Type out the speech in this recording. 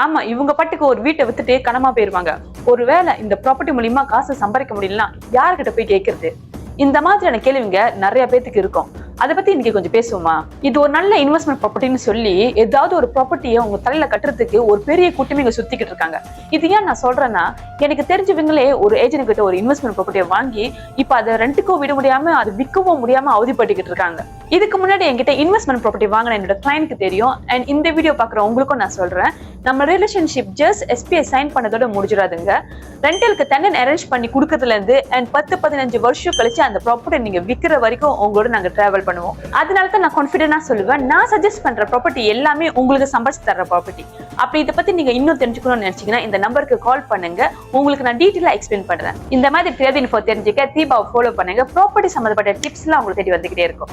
ஆமா, இவங்க பாட்டுக்கு ஒரு வீட்டை வித்துட்டு கனமா போயிருவாங்க. ஒருவேளை இந்த ப்ராப்பர்ட்டி மூலியமா காசு சம்பாதிக்க முடியலன்னா யாருக்கிட்ட போய் கேட்கறது? இந்த மாதிரியான கேள்விங்க நிறைய பேத்துக்கு இருக்கும். அதை பத்தி இன்னைக்கு கொஞ்சம் பேசுவோமா? இது ஒரு நல்ல இன்வெஸ்ட்மெண்ட் ப்ராப்பர்ட்டின்னு சொல்லி ஏதாவது ஒரு ப்ராப்பர்ட்டியை உங்க தலையில கட்டுறதுக்கு ஒரு பெரிய கூட்டமே இங்க சுத்திக்கிட்டு இருக்காங்க. இது ஏன் நான் சொல்றேன்னா, எனக்கு தெரிஞ்சவங்களே ஒரு ஏஜென்ட் கிட்ட ஒரு இன்வெஸ்ட்மெண்ட் ப்ராப்பர்ட்டியை வாங்கி இப்ப அதை ரெண்டுக்கும் விட முடியாம அது விற்கவும் முடியாம அவதிப்பட்டுக்கிட்டு இருக்காங்க. இதுக்கு முன்னாடி என்கிட்ட இன்வெஸ்ட்மெண்ட் ப்ராப்பர்ட்டி வாங்கின என்னோட கிளையனுக்கு தெரியும். அண்ட் இந்த வீடியோ பாக்குற உங்களுக்கும் நான் சொல்றேன், நம்ம ரிலேஷன்ஷிப் ஜஸ்ட் SPA சைன் பண்ணதோட முடிஞ்சிடாதுங்க. ரெண்டலுக்கு டெனன்ட் அரேஞ்ச் பண்ணி கொடுக்கறதுல இருந்து அண்ட் 10-15 வருஷம் கழிச்சு அந்த ப்ராப்பர்ட்டி நீங்க விற்கிற வரைக்கும் உங்களோட நாங்க டிராவல் பண்ணுவோம். அதனால தான் நான் கான்ஃபிடென்ட்டா சொல்லுவேன், நான் சஜஸ்ட் பண்ற ப்ராப்பர்ட்டி எல்லாமே உங்களுக்கு சம்பாதிச்சு தர ப்ராப்பர்ட்டி. அப்படி இதை பத்தி நீங்க இன்னும் தெரிஞ்சுக்கணும்னு நினைச்சீங்கன்னா இந்த நம்பருக்கு கால் பண்ணுங்க, உங்களுக்கு நான் டீட்டெயிலா எக்ஸ்பிளைன் பண்றேன். இந்த மாதிரி ட்ரேட் இன்ஃபோ தெரிஞ்சுக்க தீபாவை ஃபாலோ பண்ணுங்க. ப்ராப்பர்ட்டி சம்பந்தப்பட்ட டிப்ஸ் எல்லாம் உங்களுக்கு தேடி வந்துகிட்டே இருக்கும்.